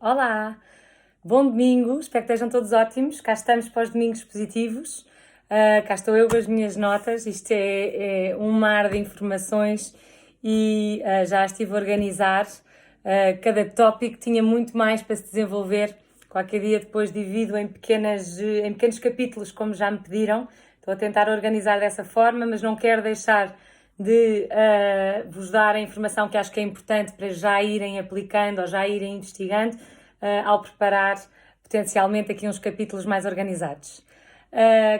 Olá, bom domingo, espero que estejam todos ótimos. Cá estamos para os domingos positivos. Cá estou eu com as minhas notas. Isto é um mar de informações e já estive a organizar. Cada tópico tinha muito mais para se desenvolver. Qualquer dia depois divido em pequenos capítulos, como já me pediram. Estou a tentar organizar dessa forma, mas não quero deixar de vos dar a informação que acho que é importante para já irem aplicando ou já irem investigando ao preparar potencialmente aqui uns capítulos mais organizados.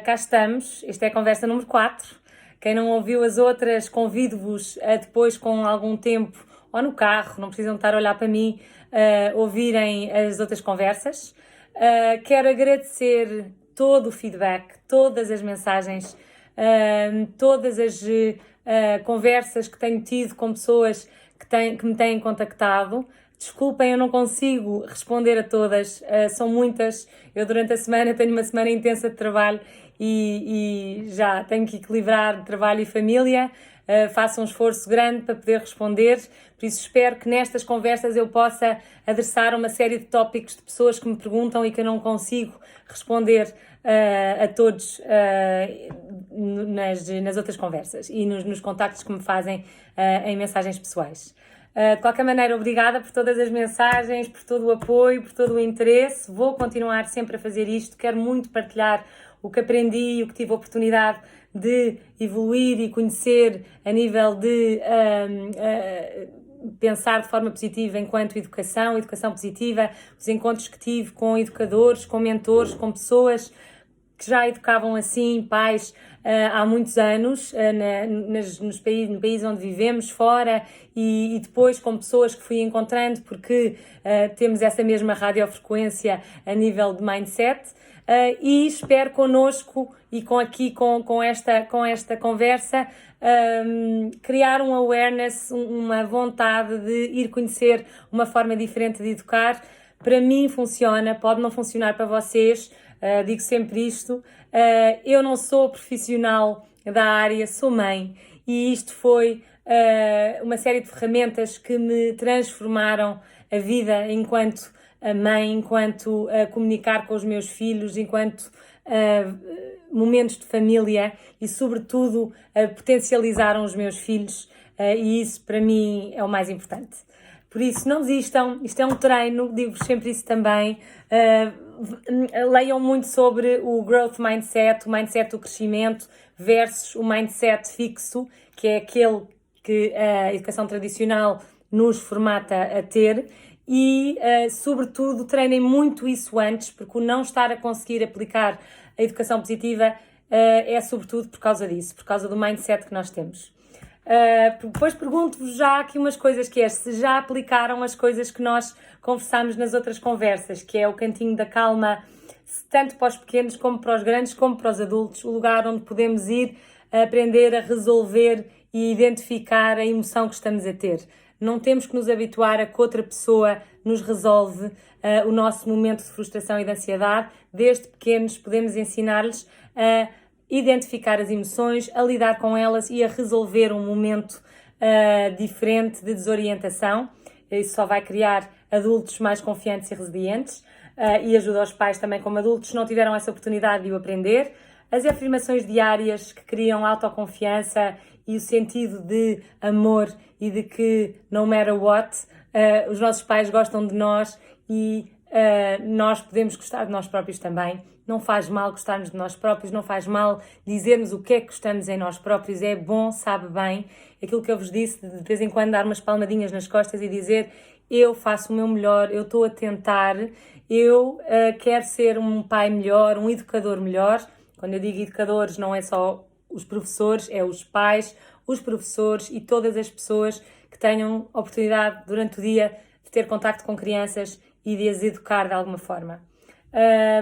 Cá estamos, esta é a conversa número 4. Quem não ouviu as outras, convido-vos a depois, com algum tempo, ou no carro, não precisam estar a olhar para mim, ouvirem as outras conversas. Quero agradecer todo o feedback, todas as mensagens, todas as conversas que tenho tido com pessoas que me têm contactado. Desculpem, eu não consigo responder a todas, são muitas. Eu durante a semana tenho uma semana intensa de trabalho e já tenho que equilibrar trabalho e família. Faço um esforço grande para poder responder, por isso espero que nestas conversas eu possa adressar uma série de tópicos de pessoas que me perguntam e que eu não consigo responder a todos nas outras conversas e nos contactos que me fazem em mensagens pessoais. De qualquer maneira, obrigada por todas as mensagens, por todo o apoio, por todo o interesse. Vou continuar sempre a fazer isto. Quero muito partilhar o que aprendi, o que tive a oportunidade de evoluir e conhecer a nível de pensar de forma positiva enquanto educação positiva, os encontros que tive com educadores, com mentores, com pessoas que já educavam assim, pais, há muitos anos, no país onde vivemos, fora, e depois com pessoas que fui encontrando, porque temos essa mesma radiofrequência a nível de mindset, e espero connosco e com esta conversa criar um awareness, uma vontade de ir conhecer uma forma diferente de educar. Para mim funciona, pode não funcionar para vocês. Digo sempre isto, eu não sou profissional da área, sou mãe e isto foi uma série de ferramentas que me transformaram a vida enquanto mãe, enquanto comunicar com os meus filhos, enquanto momentos de família e sobretudo potencializaram os meus filhos e isso para mim é o mais importante. Por isso, não desistam, isto é um treino, digo-vos sempre isso também. Leiam muito sobre o growth mindset, o mindset do crescimento versus o mindset fixo, que é aquele que a educação tradicional nos formata a ter e, sobretudo, treinem muito isso antes, porque o não estar a conseguir aplicar a educação positiva é sobretudo por causa disso, por causa do mindset que nós temos. Depois pergunto-vos já aqui umas coisas que é, se já aplicaram as coisas que nós conversámos nas outras conversas, que é o cantinho da calma, tanto para os pequenos como para os grandes, como para os adultos, o lugar onde podemos ir a aprender a resolver e identificar a emoção que estamos a ter. Não temos que nos habituar a que outra pessoa nos resolve o nosso momento de frustração e de ansiedade. Desde pequenos podemos ensinar-lhes a identificar as emoções, a lidar com elas e a resolver um momento diferente de desorientação. Isso só vai criar adultos mais confiantes e resilientes e ajuda os pais também como adultos se não tiveram essa oportunidade de o aprender. As afirmações diárias que criam autoconfiança e o sentido de amor e de que no matter what, os nossos pais gostam de nós e nós podemos gostar de nós próprios também. Não faz mal gostarmos de nós próprios, não faz mal dizermos o que é que gostamos em nós próprios, é bom, sabe bem. Aquilo que eu vos disse, de vez em quando dar umas palmadinhas nas costas e dizer eu faço o meu melhor, eu estou a tentar, eu quero ser um pai melhor, um educador melhor. Quando eu digo educadores não é só os professores, é os pais, os professores e todas as pessoas que tenham oportunidade durante o dia de ter contacto com crianças e de as educar de alguma forma.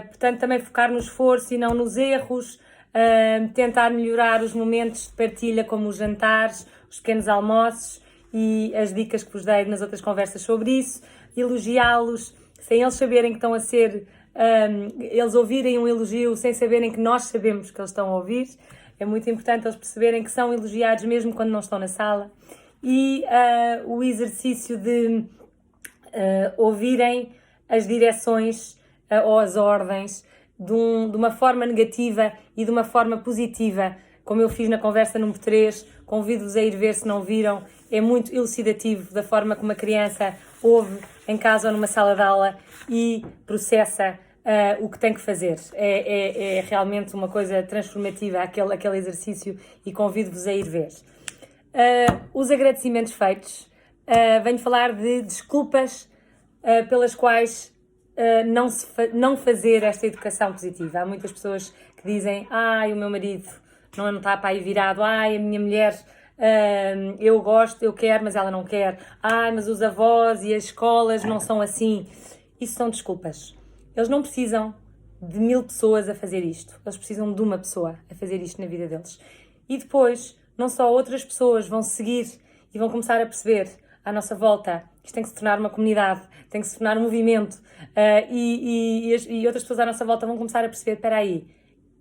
Portanto, também focar no esforço e não nos erros, tentar melhorar os momentos de partilha, como os jantares, os pequenos almoços e as dicas que vos dei nas outras conversas sobre isso, elogiá-los, sem eles saberem que estão a ser, eles ouvirem um elogio sem saberem que nós sabemos que eles estão a ouvir. É muito importante eles perceberem que são elogiados mesmo quando não estão na sala. E o exercício de ouvirem as direções ou as ordens de uma forma negativa e de uma forma positiva, como eu fiz na conversa número 3, convido-vos a ir ver se não viram, é muito elucidativo da forma como a criança ouve em casa ou numa sala de aula e processa o que tem que fazer. É realmente uma coisa transformativa aquele exercício e convido-vos a ir ver. Os agradecimentos feitos. Venho falar de desculpas pelas quais não fazer esta educação positiva. Há muitas pessoas que dizem: o meu marido não está para aí virado, a minha mulher, eu gosto, eu quero, mas ela não quer, mas os avós e as escolas não são assim. Isso são desculpas. Eles não precisam de 1000 pessoas a fazer isto, eles precisam de uma pessoa a fazer isto na vida deles. E depois, não só outras pessoas vão seguir e vão começar a perceber à nossa volta, isto tem que se tornar uma comunidade, tem que se tornar um movimento, e outras pessoas à nossa volta vão começar a perceber: espera aí,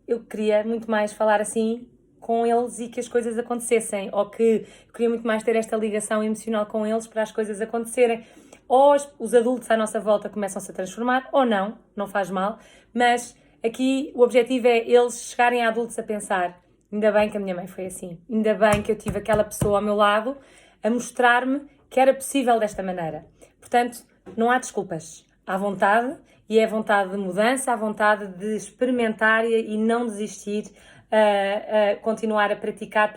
eu queria muito mais falar assim com eles e que as coisas acontecessem, ou que eu queria muito mais ter esta ligação emocional com eles para as coisas acontecerem. Ou os adultos à nossa volta começam-se a transformar, ou não faz mal, mas aqui o objetivo é eles chegarem a adultos a pensar: ainda bem que a minha mãe foi assim, ainda bem que eu tive aquela pessoa ao meu lado a mostrar-me que era possível desta maneira. Portanto, não há desculpas, há vontade, e é vontade de mudança, há vontade de experimentar e não desistir, continuar a praticar,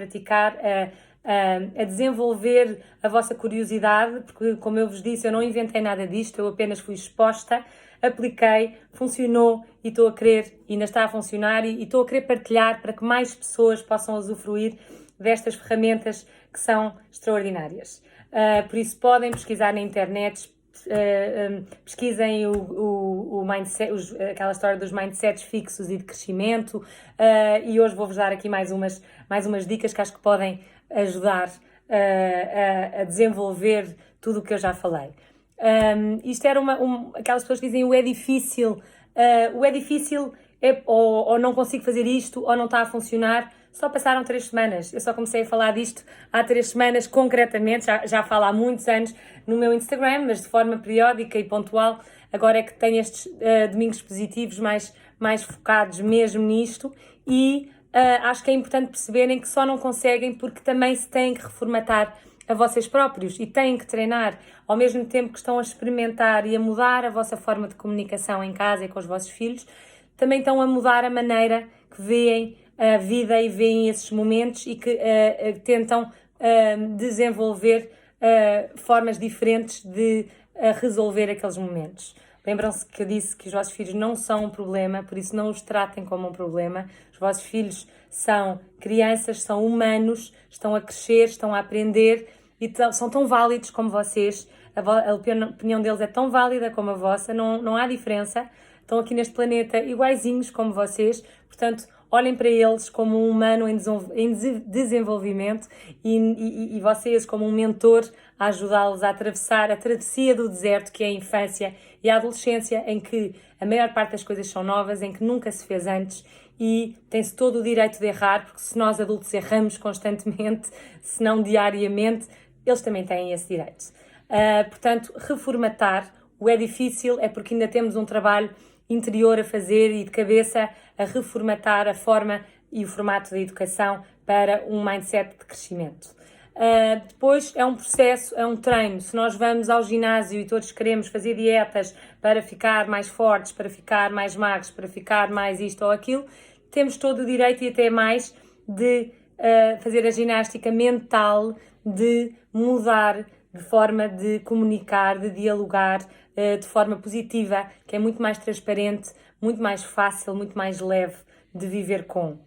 a desenvolver a vossa curiosidade, porque, como eu vos disse, eu não inventei nada disto, eu apenas fui exposta, apliquei, funcionou e estou a querer, e ainda está a funcionar, e estou a querer partilhar para que mais pessoas possam usufruir destas ferramentas que são extraordinárias. Por isso podem pesquisar na internet, pesquisem o mindset, aquela história dos mindsets fixos e de crescimento, e hoje vou-vos dar aqui mais umas dicas que acho que podem ajudar a desenvolver tudo o que eu já falei. Isto era aquelas pessoas que dizem o é difícil ou não consigo fazer isto, ou não está a funcionar. Só passaram 3 semanas. Eu só comecei a falar disto há 3 semanas, concretamente. Já falo há muitos anos no meu Instagram, mas de forma periódica e pontual. Agora é que tenho estes domingos positivos mais focados mesmo nisto. E acho que é importante perceberem que só não conseguem porque também se têm que reformatar a vocês próprios e têm que treinar ao mesmo tempo que estão a experimentar e a mudar a vossa forma de comunicação em casa e com os vossos filhos. Também estão a mudar a maneira que veem a vida e veem esses momentos e que tentam desenvolver formas diferentes de resolver aqueles momentos. Lembram-se que eu disse que os vossos filhos não são um problema, por isso não os tratem como um problema. Os vossos filhos são crianças, são humanos, estão a crescer, estão a aprender e são tão válidos como vocês. A opinião deles é tão válida como a vossa, não há diferença. Estão aqui neste planeta iguaizinhos como vocês, portanto, olhem para eles como um humano em desenvolvimento e vocês como um mentor a ajudá-los a atravessar a travessia do deserto que é a infância e a adolescência, em que a maior parte das coisas são novas, em que nunca se fez antes e tem-se todo o direito de errar, porque se nós adultos erramos constantemente, se não diariamente, eles também têm esse direito. Portanto, reformatar o é difícil é porque ainda temos um trabalho interior a fazer e de cabeça a reformatar a forma e o formato da educação para um mindset de crescimento. Depois é um processo, é um treino. Se nós vamos ao ginásio e todos queremos fazer dietas para ficar mais fortes, para ficar mais magros, para ficar mais isto ou aquilo, temos todo o direito e até mais de fazer a ginástica mental, de mudar de forma de comunicar, de dialogar de forma positiva, que é muito mais transparente, muito mais fácil, muito mais leve de viver com.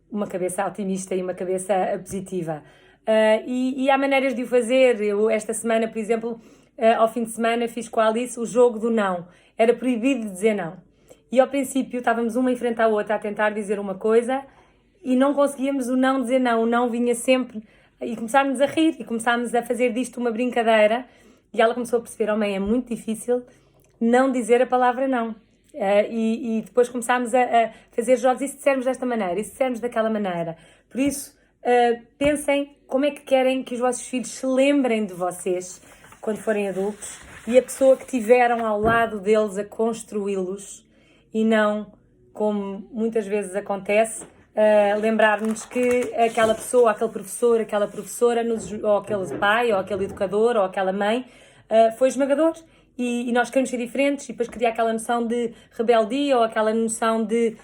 Uma cabeça otimista e uma cabeça positiva. E há maneiras de o fazer. Eu, esta semana, por exemplo, ao fim de semana, fiz com a Alice o jogo do não. Era proibido dizer não. E ao princípio estávamos uma em frente à outra a tentar dizer uma coisa e não conseguíamos o não dizer não. O não vinha sempre. E começámos a rir e começámos a fazer disto uma brincadeira. E ela começou a perceber: oh mãe, é muito difícil não dizer a palavra não. E depois começámos a fazer jogos, e se dissermos desta maneira, e se dissermos daquela maneira. Por isso, pensem como é que querem que os vossos filhos se lembrem de vocês quando forem adultos, e a pessoa que tiveram ao lado deles a construí-los e não, como muitas vezes acontece, lembrar-nos que aquela pessoa, aquele professor, aquela professora, ou aquele pai, ou aquele educador, ou aquela mãe, foi esmagador. E nós queremos ser diferentes e depois cria aquela noção de rebeldia ou aquela noção de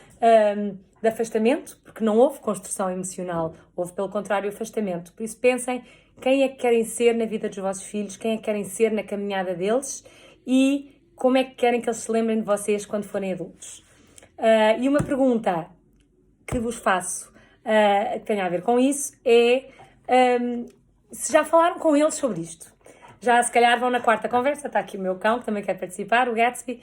afastamento, porque não houve construção emocional, houve pelo contrário afastamento. Por isso pensem quem é que querem ser na vida dos vossos filhos, quem é que querem ser na caminhada deles e como é que querem que eles se lembrem de vocês quando forem adultos. E uma pergunta que vos faço, que tem a ver com isso, é se já falaram com eles sobre isto. Já se calhar vão na quarta conversa, está aqui o meu cão que também quer participar, o Gatsby,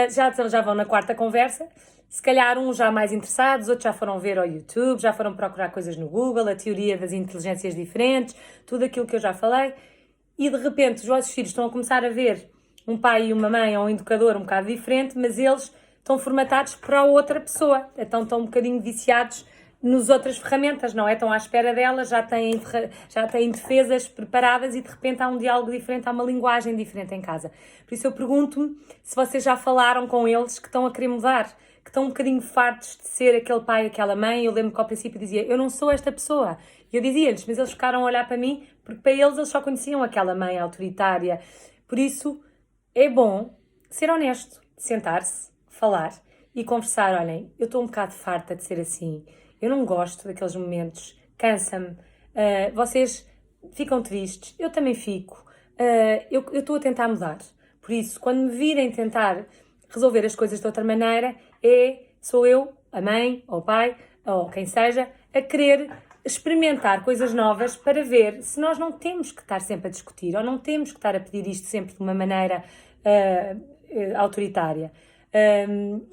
já vão na quarta conversa, se calhar uns já mais interessados, outros já foram ver ao YouTube, já foram procurar coisas no Google, a teoria das inteligências diferentes, tudo aquilo que eu já falei, e de repente os vossos filhos estão a começar a ver um pai e uma mãe ou um educador um bocado diferente, mas eles estão formatados para a outra pessoa, então estão um bocadinho viciados nas outras ferramentas, não é? Estão à espera delas, já têm defesas preparadas e de repente há um diálogo diferente, há uma linguagem diferente em casa. Por isso eu pergunto-me se vocês já falaram com eles que estão a querer mudar, que estão um bocadinho fartos de ser aquele pai, aquela mãe. Eu lembro que ao princípio dizia, eu não sou esta pessoa. E eu dizia-lhes, mas eles ficaram a olhar para mim, porque para eles só conheciam aquela mãe autoritária. Por isso é bom ser honesto, sentar-se, falar e conversar. Olhem, eu estou um bocado farta de ser assim. Eu não gosto daqueles momentos, cansa-me, vocês ficam tristes, eu também fico, eu estou a tentar mudar. Por isso, quando me virem tentar resolver as coisas de outra maneira, sou eu, a mãe, ou o pai, ou quem seja, a querer experimentar coisas novas para ver se nós não temos que estar sempre a discutir, ou não temos que estar a pedir isto sempre de uma maneira autoritária.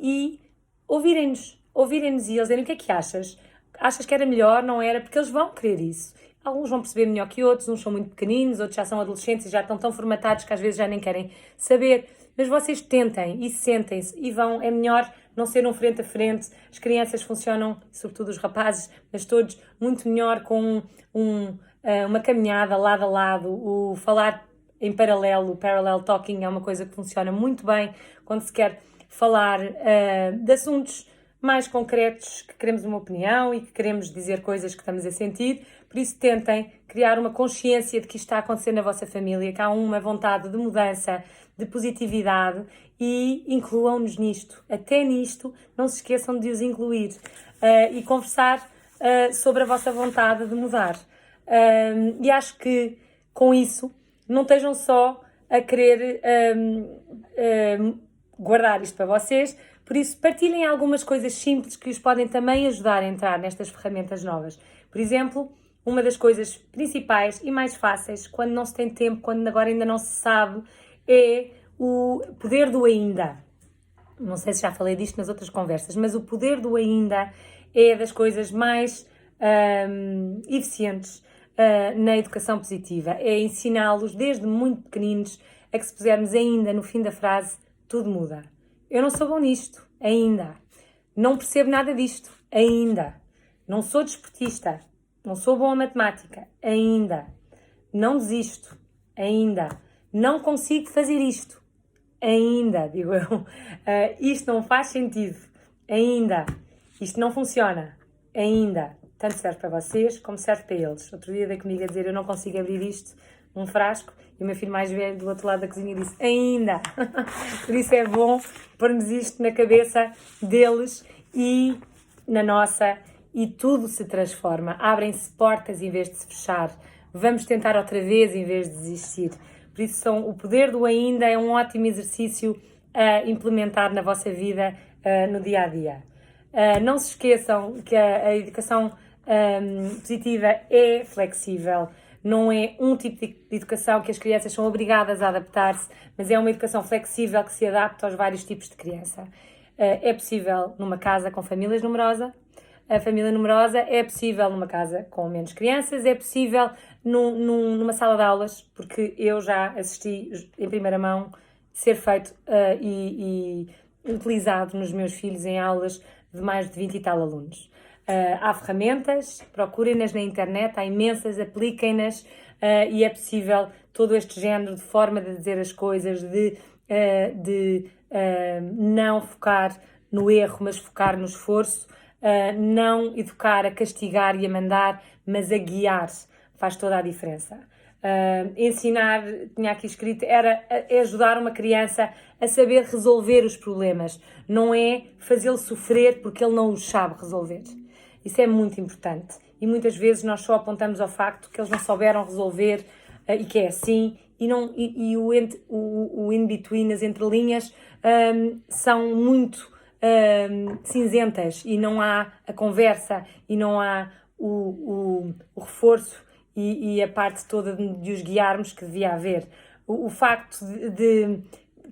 E ouvirem-nos e eles dizerem o que é que achas? Achas que era melhor? Não era? Porque eles vão querer isso. Alguns vão perceber melhor que outros, uns são muito pequeninos, outros já são adolescentes e já estão tão formatados que às vezes já nem querem saber. Mas vocês tentem e sentem-se e vão, é melhor não ser um frente a frente. As crianças funcionam, sobretudo os rapazes, mas todos, muito melhor com uma caminhada lado a lado, o falar em paralelo, o parallel talking é uma coisa que funciona muito bem quando se quer falar de assuntos mais concretos, que queremos uma opinião e que queremos dizer coisas que estamos a sentir. Por isso tentem criar uma consciência de que isto está a acontecer na vossa família, que há uma vontade de mudança, de positividade e incluam-nos nisto. Até nisto, não se esqueçam de os incluir e conversar sobre a vossa vontade de mudar. E acho que com isso não estejam só a querer guardar isto para vocês. Por isso, partilhem algumas coisas simples que os podem também ajudar a entrar nestas ferramentas novas. Por exemplo, uma das coisas principais e mais fáceis, quando não se tem tempo, quando agora ainda não se sabe, é o poder do ainda. Não sei se já falei disto nas outras conversas, mas o poder do ainda é das coisas mais eficientes na educação positiva. É ensiná-los desde muito pequeninos a que se pusermos ainda no fim da frase, tudo muda. Eu não sou bom nisto, ainda. Não percebo nada disto, ainda. Não sou desportista, não sou bom a matemática, ainda. Não desisto, ainda. Não consigo fazer isto, ainda, digo eu. Isto não faz sentido, ainda. Isto não funciona, ainda. Tanto serve para vocês como serve para eles. Outro dia veio comigo a dizer, eu não consigo abrir isto, um frasco, e o meu filho mais velho do outro lado da cozinha disse, ainda. Por isso é bom pôr-nos isto na cabeça deles e na nossa, e tudo se transforma. Abrem-se portas em vez de se fechar. Vamos tentar outra vez em vez de desistir. Por isso o poder do ainda é um ótimo exercício a implementar na vossa vida no dia a dia. Não se esqueçam que a educação positiva é flexível. Não é um tipo de educação que as crianças são obrigadas a adaptar-se, mas é uma educação flexível que se adapta aos vários tipos de criança. É possível numa casa com família numerosa, é possível numa casa com menos crianças, é possível numa sala de aulas, porque eu já assisti em primeira mão ser feito e utilizado nos meus filhos em aulas de mais de 20 e tal alunos. Há ferramentas, procurem-nas na internet, há imensas, apliquem-nas, e é possível todo este género de forma de dizer as coisas, de não focar no erro, mas focar no esforço, não educar a castigar e a mandar, mas a guiar, faz toda a diferença. Ensinar, tinha aqui escrito, é ajudar uma criança a saber resolver os problemas, não é fazê-lo sofrer porque ele não os sabe resolver. Isso é muito importante e muitas vezes nós só apontamos ao facto que eles não souberam resolver e que é assim, e o in-between, as entrelinhas, são muito cinzentas e não há a conversa e não há o reforço e a parte toda de os guiarmos que devia haver. O facto de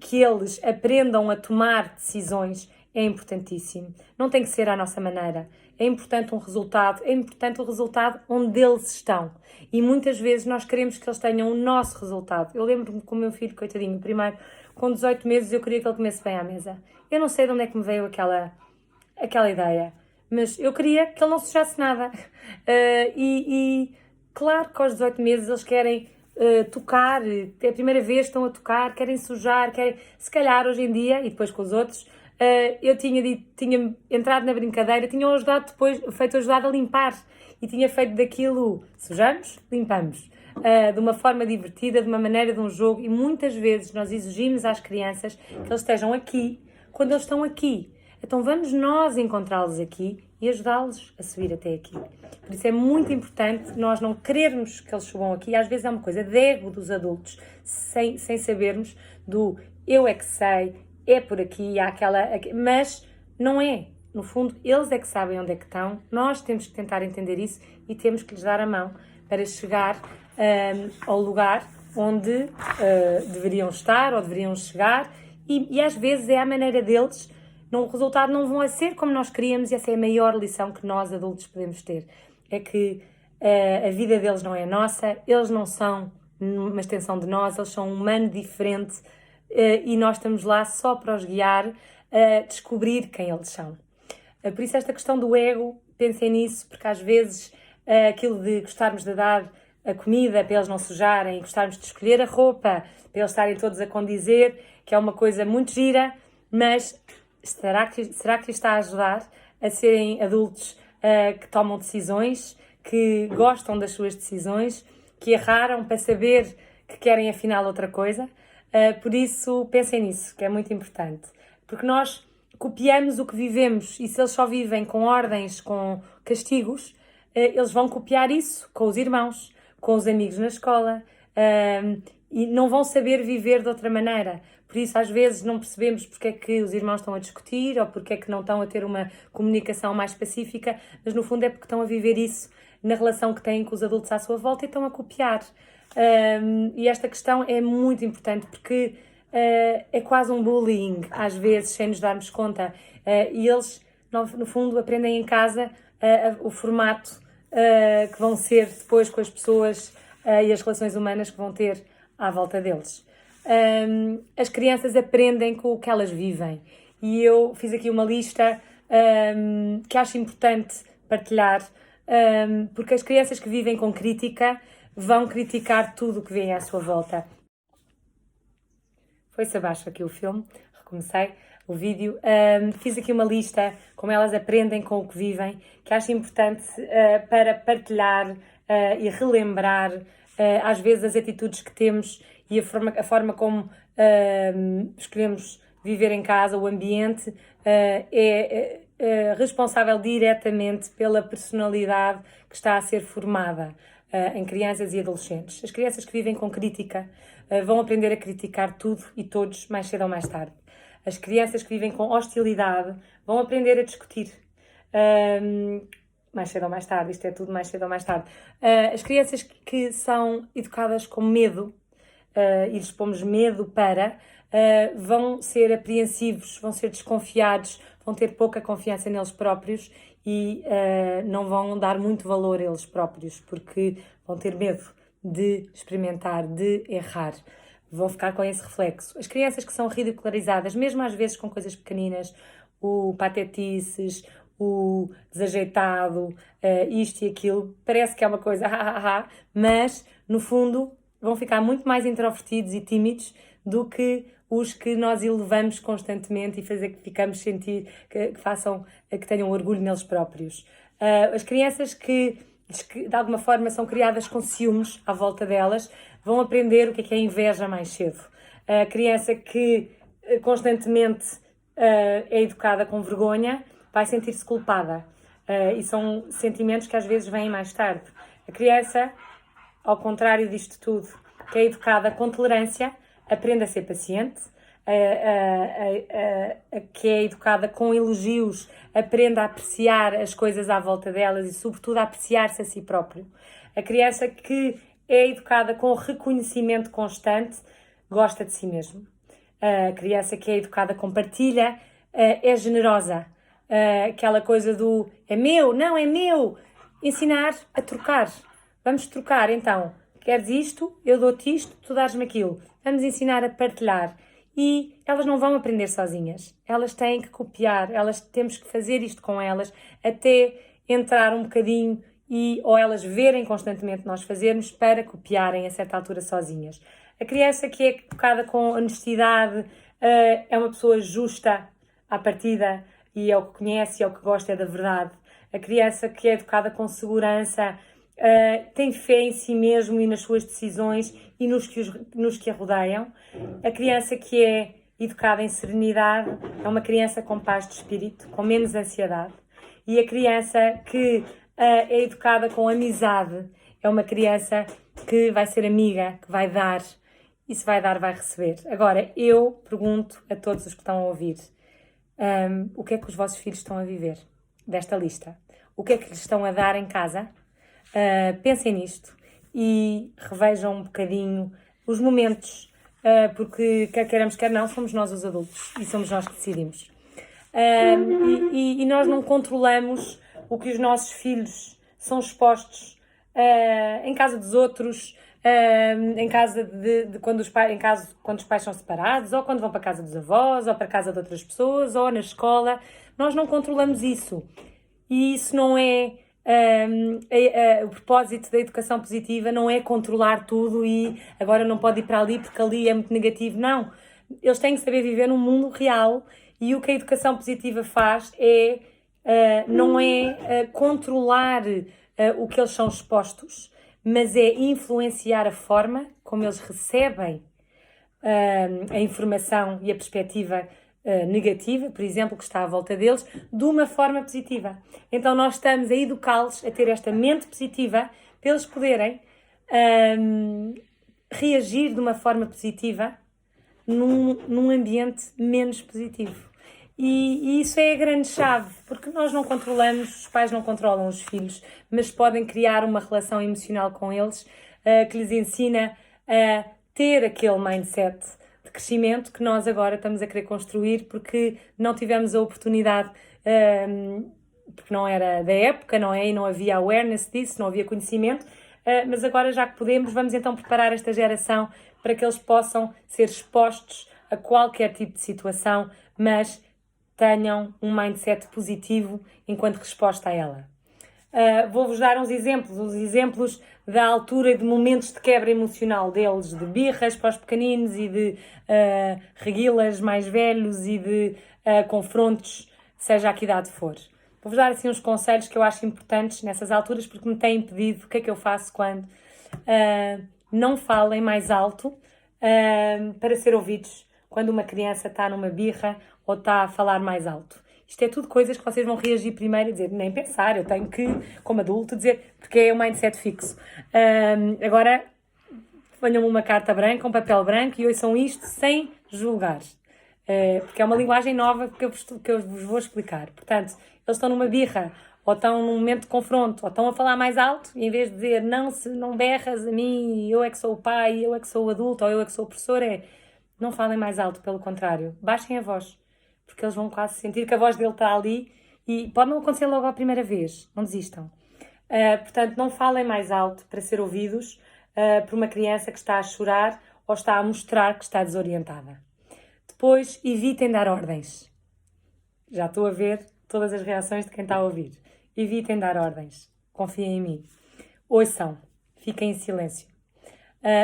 que eles aprendam a tomar decisões é importantíssimo. Não tem que ser à nossa maneira. É importante o resultado onde eles estão. E muitas vezes nós queremos que eles tenham o nosso resultado. Eu lembro-me com o meu filho, coitadinho, primeiro, com 18 meses eu queria que ele comesse bem à mesa. Eu não sei de onde é que me veio aquela ideia, mas eu queria que ele não sujasse nada. Claro que aos 18 meses eles querem tocar, é a primeira vez que estão a tocar, querem sujar, se calhar hoje em dia, e depois com os outros, eu tinha entrado na brincadeira, tinha ajudado a limpar e tinha feito daquilo, sujamos, limpamos, de uma forma divertida, de uma maneira de um jogo, e muitas vezes nós exigimos às crianças que eles estejam aqui quando eles estão aqui. Então vamos nós encontrá-los aqui e ajudá-los a subir até aqui. Por isso é muito importante nós não querermos que eles subam aqui. Às vezes é uma coisa de ego dos adultos, sem sabermos do eu é que sei, é por aqui, há mas não é. No fundo, eles é que sabem onde é que estão. Nós temos que tentar entender isso e temos que lhes dar a mão para chegar ao lugar onde deveriam estar ou deveriam chegar. E às vezes é a maneira deles. O resultado não vai ser como nós queríamos e essa é a maior lição que nós adultos podemos ter. É que a vida deles não é a nossa, eles não são uma extensão de nós, eles são um humano diferente e nós estamos lá só para os guiar a descobrir quem eles são. Por isso esta questão do ego, pensem nisso, porque às vezes aquilo de gostarmos de dar a comida para eles não sujarem, gostarmos de escolher a roupa para eles estarem todos a condizer, que é uma coisa muito gira, mas será que lhes está a ajudar a serem adultos que tomam decisões, que gostam das suas decisões, que erraram para saber que querem afinal outra coisa? Por isso, pensem nisso, que é muito importante. Porque nós copiamos o que vivemos e se eles só vivem com ordens, com castigos, eles vão copiar isso com os irmãos, com os amigos na escola e não vão saber viver de outra maneira. Por isso, às vezes, não percebemos porque é que os irmãos estão a discutir ou porque é que não estão a ter uma comunicação mais pacífica, mas no fundo é porque estão a viver isso na relação que têm com os adultos à sua volta e estão a copiar. E esta questão é muito importante porque é quase um bullying, às vezes, sem nos darmos conta. E eles, no fundo, aprendem em casa o formato que vão ser depois com as pessoas e as relações humanas que vão ter à volta deles. As crianças aprendem com o que elas vivem e eu fiz aqui uma lista que acho importante partilhar, porque as crianças que vivem com crítica vão criticar tudo o que vem à sua volta. Foi-se abaixo aqui o filme, recomecei o vídeo. Fiz aqui uma lista, como elas aprendem com o que vivem, que acho importante para partilhar e relembrar às vezes as atitudes que temos e a forma como escolhemos viver em casa, o ambiente, é responsável diretamente pela personalidade que está a ser formada em crianças e adolescentes. As crianças que vivem com crítica vão aprender a criticar tudo e todos mais cedo ou mais tarde. As crianças que vivem com hostilidade vão aprender a discutir mais cedo ou mais tarde, isto é tudo mais cedo ou mais tarde. As crianças que são educadas com medo e lhes pomos medo vão ser apreensivos, vão ser desconfiados, vão ter pouca confiança neles próprios e não vão dar muito valor a eles próprios, porque vão ter medo de experimentar, de errar. Vão ficar com esse reflexo. As crianças que são ridicularizadas, mesmo às vezes com coisas pequeninas, o patetices, o desajeitado, isto e aquilo, parece que é uma coisa, mas no fundo, vão ficar muito mais introvertidos e tímidos do que os que nós elevamos constantemente e fazer que ficamos sentir, que façam, que tenham orgulho neles próprios. As crianças que de alguma forma são criadas com ciúmes à volta delas, vão aprender o que é inveja mais cedo. A criança que constantemente é educada com vergonha vai sentir-se culpada. E são sentimentos que às vezes vêm mais tarde. A criança, ao contrário disto tudo, que é educada com tolerância, aprende a ser paciente, que é educada com elogios, aprende a apreciar as coisas à volta delas e, sobretudo, a apreciar-se a si próprio. A criança que é educada com reconhecimento constante, gosta de si mesmo. A criança que é educada com partilha, é generosa. Aquela coisa do é meu, não é meu. Ensinar a trocar. Vamos trocar, então. Queres isto? Eu dou-te isto, tu dás-me aquilo. Vamos ensinar a partilhar. E elas não vão aprender sozinhas. Elas têm que copiar, temos que fazer isto com elas até entrar um bocadinho ou elas verem constantemente nós fazermos para copiarem a certa altura sozinhas. A criança que é educada com honestidade é uma pessoa justa à partida e é o que conhece, é o que gosta, é da verdade. A criança que é educada com segurança tem fé em si mesmo e nas suas decisões e nos que a rodeiam. A criança que é educada em serenidade é uma criança com paz de espírito, com menos ansiedade. E a criança que é educada com amizade é uma criança que vai ser amiga, que vai dar, e se vai dar, vai receber. Agora, eu pergunto a todos os que estão a ouvir, o que é que os vossos filhos estão a viver desta lista? O que é que lhes estão a dar em casa? Pensem nisto e revejam um bocadinho os momentos, porque quer queiramos, quer não, somos nós os adultos e somos nós que decidimos. E nós não controlamos o que os nossos filhos são expostos em casa dos outros, em casa quando os pais são separados, ou quando vão para a casa dos avós, ou para a casa de outras pessoas, ou na escola. Nós não controlamos isso. E isso não é... o propósito da educação positiva não é controlar tudo e agora não pode ir para ali porque ali é muito negativo. Não. Eles têm que saber viver num mundo real e o que a educação positiva faz não é controlar o que eles são expostos, mas é influenciar a forma como eles recebem a informação e a perspectiva negativa, por exemplo, que está à volta deles, de uma forma positiva. Então nós estamos a educá-los a ter esta mente positiva para eles poderem reagir de uma forma positiva num ambiente menos positivo. E isso é a grande chave, porque nós não controlamos, os pais não controlam os filhos, mas podem criar uma relação emocional com eles que lhes ensina a ter aquele mindset de crescimento que nós agora estamos a querer construir porque não tivemos a oportunidade, porque não era da época, não é? E não havia awareness disso, não havia conhecimento, mas agora já que podemos, vamos então preparar esta geração para que eles possam ser expostos a qualquer tipo de situação, mas tenham um mindset positivo enquanto resposta a ela. Vou-vos dar uns exemplos da altura e de momentos de quebra emocional deles, de birras para os pequeninos e de reguilas mais velhos e de confrontos, seja a que idade for. Vou-vos dar assim uns conselhos que eu acho importantes nessas alturas porque me têm pedido o que é que eu faço quando não falem mais alto para ser ouvidos quando uma criança está numa birra ou está a falar mais alto. Isto é tudo coisas que vocês vão reagir primeiro e dizer, nem pensar, eu tenho que, como adulto, dizer, porque é um mindset fixo. Agora, ponham-me uma carta branca, um papel branco e ouçam isto sem julgar. Porque é uma linguagem nova que eu vos vou explicar. Portanto, eles estão numa birra, ou estão num momento de confronto, ou estão a falar mais alto, e em vez de dizer, não berras a mim, eu é que sou o pai, eu é que sou o adulto, ou eu é que sou o professor, não falem mais alto, pelo contrário, baixem a voz. Porque eles vão quase sentir que a voz dele está ali e pode não acontecer logo à primeira vez, não desistam. Portanto, não falem mais alto para ser ouvidos por uma criança que está a chorar ou está a mostrar que está desorientada. Depois, evitem dar ordens. Já estou a ver todas as reações de quem está a ouvir. Evitem dar ordens. Confiem em mim. Ouçam. Fiquem em silêncio.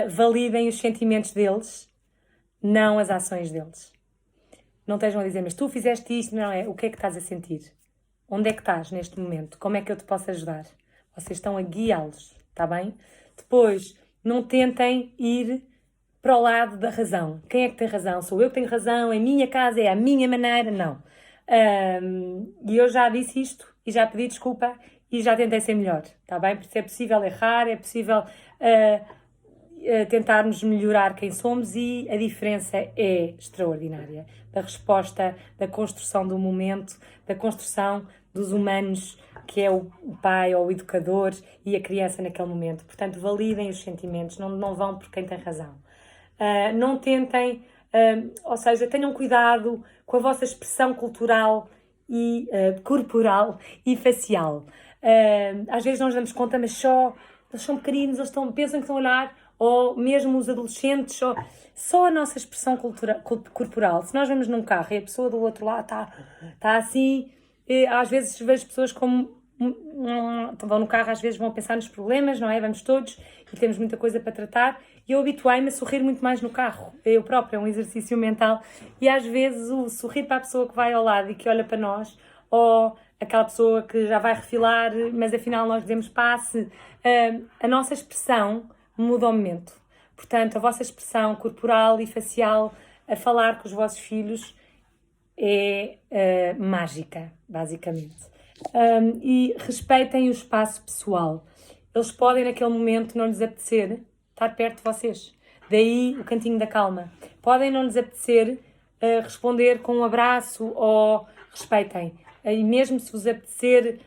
validem os sentimentos deles, não as ações deles. Não estejam a dizer, mas tu fizeste isto, não é? O que é que estás a sentir? Onde é que estás neste momento? Como é que eu te posso ajudar? Vocês estão a guiá-los, está bem? Depois, não tentem ir para o lado da razão. Quem é que tem razão? Sou eu que tenho razão, é a minha casa, é a minha maneira? Não. E eu já disse isto e já pedi desculpa e já tentei ser melhor, está bem? Porque é possível errar, é possível tentarmos melhorar quem somos e a diferença é extraordinária. Da resposta, da construção do momento, da construção dos humanos, que é o pai ou o educador e a criança naquele momento. Portanto, validem os sentimentos, não vão por quem tem razão. Não tentem, ou seja, tenham cuidado com a vossa expressão cultural e corporal e facial. Às vezes não nos damos conta, mas eles são pequeninos, pensam que estão a olhar, ou mesmo os adolescentes, só a nossa expressão corporal. Se nós vamos num carro e a pessoa do outro lado está assim, às vezes vejo pessoas como vão no carro, às vezes vão pensar nos problemas, não é? Vamos todos e temos muita coisa para tratar e eu habituei-me a sorrir muito mais no carro. Eu própria, é um exercício mental e às vezes o sorrir para a pessoa que vai ao lado e que olha para nós, ou aquela pessoa que já vai refilar, mas afinal nós dizemos passe, a nossa expressão muda ao momento. Portanto, a vossa expressão corporal e facial a falar com os vossos filhos é mágica, basicamente. E respeitem o espaço pessoal. Eles podem, naquele momento, não lhes apetecer estar perto de vocês. Daí o cantinho da calma. Podem não lhes apetecer responder com um abraço ou respeitem. E mesmo se vos apetecer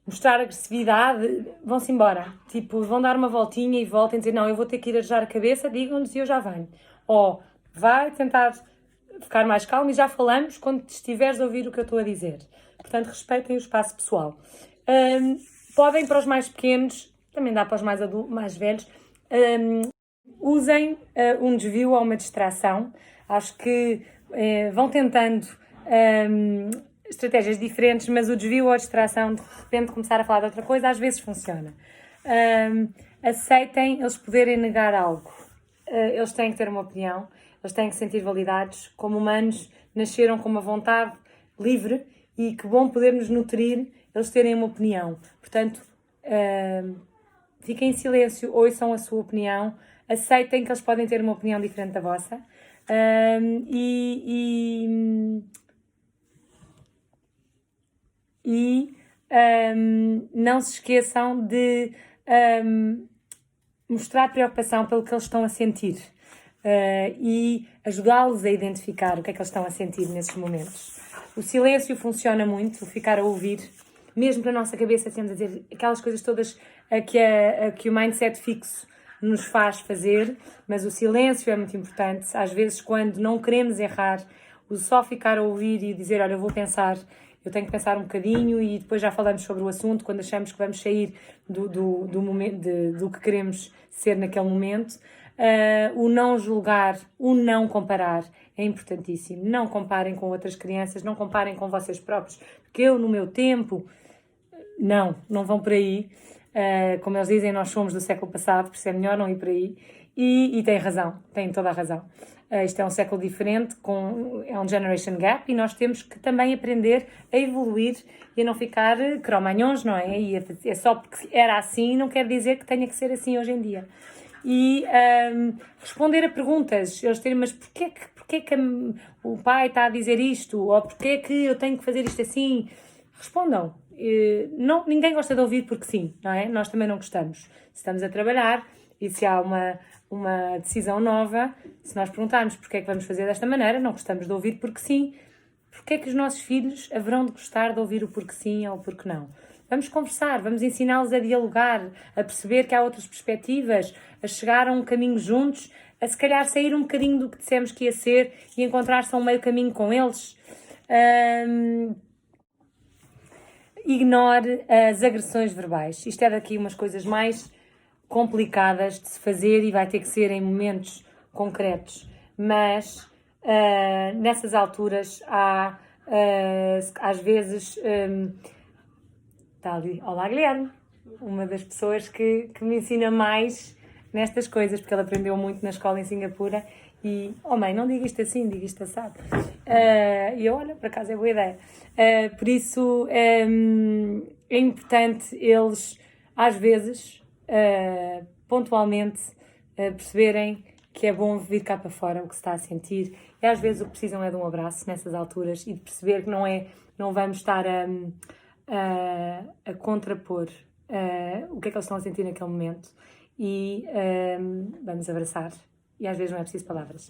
mostrar agressividade, vão-se embora. Tipo, vão dar uma voltinha e voltem a dizer, não, eu vou ter que ir arejar a cabeça, digam-nos e eu já venho. Ou vai tentar ficar mais calmo e já falamos quando estiveres a ouvir o que eu estou a dizer. Portanto, respeitem o espaço pessoal. Podem, para os mais pequenos, também dá para os mais velhos, usem um desvio ou uma distração. Acho que vão tentando estratégias diferentes, mas o desvio ou a distração, de repente começar a falar de outra coisa, às vezes funciona. Aceitem eles poderem negar algo. Eles têm que ter uma opinião, eles têm que se sentir validados. Como humanos, nasceram com uma vontade livre e que bom poder nos nutrir, eles terem uma opinião. Portanto, fiquem em silêncio, ouçam a sua opinião, aceitem que eles podem ter uma opinião diferente da vossa não se esqueçam de mostrar preocupação pelo que eles estão a sentir e ajudá-los a identificar o que é que eles estão a sentir nesses momentos. O silêncio funciona muito, o ficar a ouvir, mesmo para a nossa cabeça, temos a dizer aquelas coisas todas que o mindset fixo nos faz fazer, mas o silêncio é muito importante. Às vezes, quando não queremos errar, o só ficar a ouvir e dizer, olha, eu vou pensar, eu tenho que pensar um bocadinho e depois já falamos sobre o assunto, quando achamos que vamos sair do momento, do que queremos ser naquele momento. O não julgar, o não comparar é importantíssimo. Não comparem com outras crianças, não comparem com vocês próprios, porque eu, no meu tempo, não vão por aí. Como eles dizem, nós somos do século passado, por isso é melhor não ir por aí. E têm razão, têm toda a razão. Isto é um século diferente, é um generation gap e nós temos que também aprender a evoluir e a não ficar cromanhões, não é? E é só porque era assim, não quer dizer que tenha que ser assim hoje em dia. E responder a perguntas, eles terem, mas porquê que o pai está a dizer isto? Ou porquê que eu tenho que fazer isto assim? Respondam. Ninguém gosta de ouvir porque sim, não é? Nós também não gostamos. Se estamos a trabalhar e se há uma decisão nova, se nós perguntarmos porque é que vamos fazer desta maneira, não gostamos de ouvir porque sim. Porque é que os nossos filhos haverão de gostar de ouvir o porque sim ou o porque não? Vamos conversar, vamos ensiná-los a dialogar, a perceber que há outras perspectivas, a chegar a um caminho juntos, a se calhar sair um bocadinho do que dissemos que ia ser e encontrar-se a um meio caminho com eles. Ignore as agressões verbais. Isto é daqui umas coisas mais complicadas de se fazer e vai ter que ser em momentos concretos. Mas nessas alturas há às vezes está ali, olá Guilherme, uma das pessoas que me ensina mais nestas coisas, porque ele aprendeu muito na escola em Singapura e, oh mãe, não diga isto assim, diga isto assado. E eu, olha, por acaso é boa ideia. Por isso, é importante eles, às vezes, pontualmente, perceberem que é bom vir cá para fora o que se está a sentir, e às vezes o que precisam é de um abraço nessas alturas e de perceber que não vamos estar a contrapor o que é que eles estão a sentir naquele momento e vamos abraçar. E às vezes não é preciso palavras.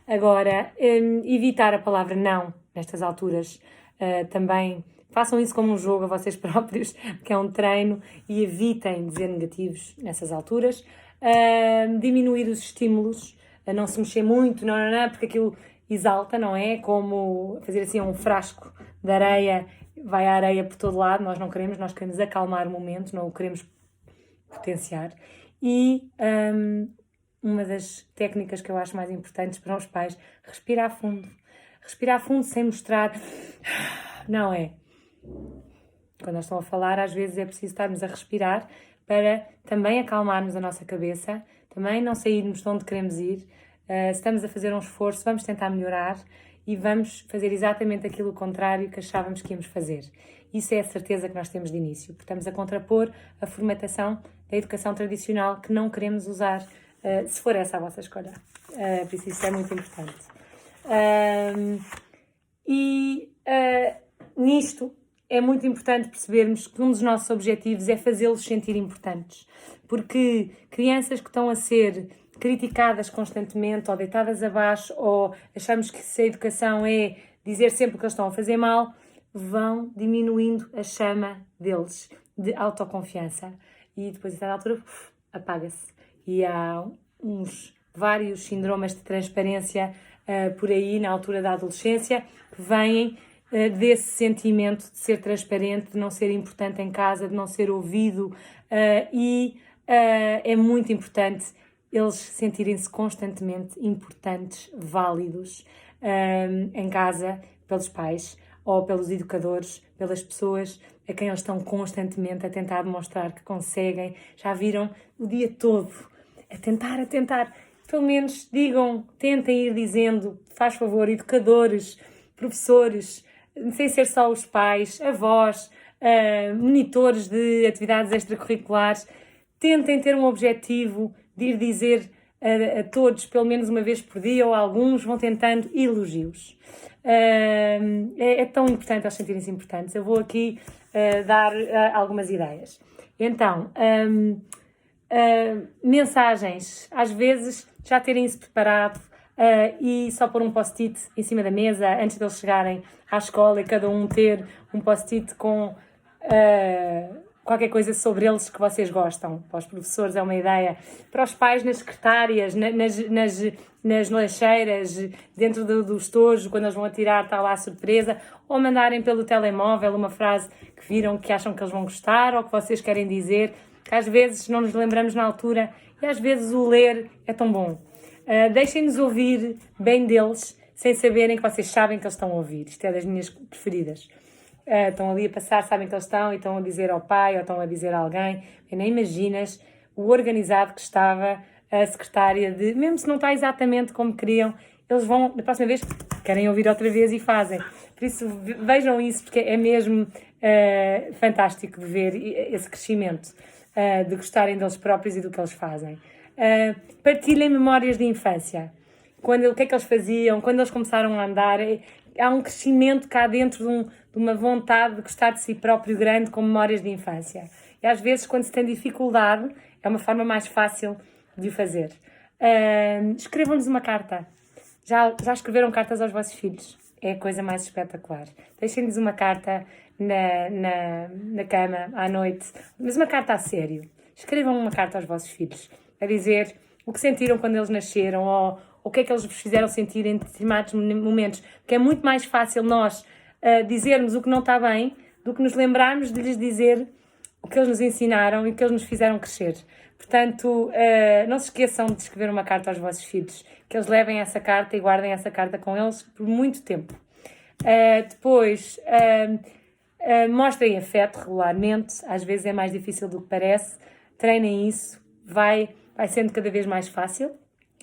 Agora, evitar a palavra não nestas alturas também. Façam isso como um jogo a vocês próprios, que é um treino, e evitem dizer negativos nessas alturas. Diminuir os estímulos, não se mexer muito, não, porque aquilo exalta, não é? Como fazer assim um frasco de areia, vai a areia por todo lado, nós queremos acalmar o momento, não o queremos potenciar. E uma das técnicas que eu acho mais importantes para os pais, respirar fundo. Respirar fundo sem mostrar, não é? Quando nós estamos a falar, às vezes é preciso estarmos a respirar para também acalmarmos a nossa cabeça, também não sairmos de onde queremos ir. Se estamos a fazer um esforço, vamos tentar melhorar e vamos fazer exatamente aquilo contrário que achávamos que íamos fazer. Isso é a certeza que nós temos de início, porque estamos a contrapor a formatação da educação tradicional que não queremos usar, se for essa a vossa escolha. Por isso é muito importante. Nisto é muito importante percebermos que um dos nossos objetivos é fazê-los sentir importantes, porque crianças que estão a ser criticadas constantemente ou deitadas abaixo ou achamos que se a educação é dizer sempre o que eles estão a fazer mal, vão diminuindo a chama deles de autoconfiança e depois a certa altura apaga-se e há vários síndromes de transparência por aí na altura da adolescência que vêm desse sentimento de ser transparente, de não ser importante em casa, de não ser ouvido é muito importante eles sentirem-se constantemente importantes, válidos em casa, pelos pais ou pelos educadores, pelas pessoas a quem eles estão constantemente a tentar demonstrar que conseguem. Já viram o dia todo a tentar. Pelo menos tentem ir dizendo, faz favor, educadores, professores, sem ser só os pais, avós, monitores de atividades extracurriculares, tentem ter um objetivo de ir dizer a todos, pelo menos uma vez por dia, ou alguns vão tentando elogios. É tão importante eles sentirem-se importantes. Eu vou aqui dar algumas ideias. Então, mensagens, às vezes já terem-se preparado e só pôr um post-it em cima da mesa antes de eles chegarem à escola e cada um ter um post-it com qualquer coisa sobre eles que vocês gostam. Para os professores é uma ideia, para os pais nas secretárias, nas lancheiras, dentro do estojo, quando eles vão atirar está lá a surpresa, ou mandarem pelo telemóvel uma frase que viram que acham que eles vão gostar ou que vocês querem dizer, que às vezes não nos lembramos na altura e às vezes o ler é tão bom. Deixem-nos ouvir bem deles sem saberem que vocês sabem que eles estão a ouvir. Isto é das minhas preferidas. Estão ali a passar, sabem que eles estão e estão a dizer ao pai ou estão a dizer a alguém. E nem imaginas o organizado que estava a secretária mesmo se não está exatamente como queriam, eles vão, na próxima vez, querem ouvir outra vez e fazem. Por isso, vejam isso, porque é mesmo fantástico de ver esse crescimento, de gostarem deles próprios e do que eles fazem. Partilhem memórias de infância. O que é que eles faziam, quando eles começaram a andar, há um crescimento cá dentro de uma vontade de gostar de si próprio grande com memórias de infância. E às vezes, quando se tem dificuldade, é uma forma mais fácil de o fazer. Escrevam-nos uma carta. Já escreveram cartas aos vossos filhos? É a coisa mais espetacular. Deixem-lhes uma carta na cama, à noite, mas uma carta a sério. Escrevam uma carta aos vossos filhos, a dizer o que sentiram quando eles nasceram ou o que é que eles vos fizeram sentir em determinados momentos. Porque é muito mais fácil nós dizermos o que não está bem do que nos lembrarmos de lhes dizer o que eles nos ensinaram e o que eles nos fizeram crescer. Portanto, não se esqueçam de escrever uma carta aos vossos filhos, que eles levem essa carta e guardem essa carta com eles por muito tempo. Depois, mostrem afeto regularmente, às vezes é mais difícil do que parece, treinem isso, vai vai sendo cada vez mais fácil,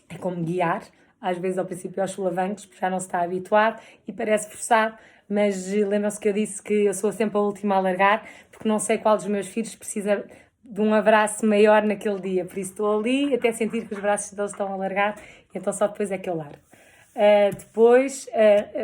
é como guiar, às vezes ao princípio aos solavancos, porque já não se está habituado e parece forçado, mas lembram-se que eu disse que eu sou sempre a última a largar, porque não sei qual dos meus filhos precisa de um abraço maior naquele dia, por isso estou ali até sentir que os braços deles estão a largar, e então só depois é que eu largo. Depois,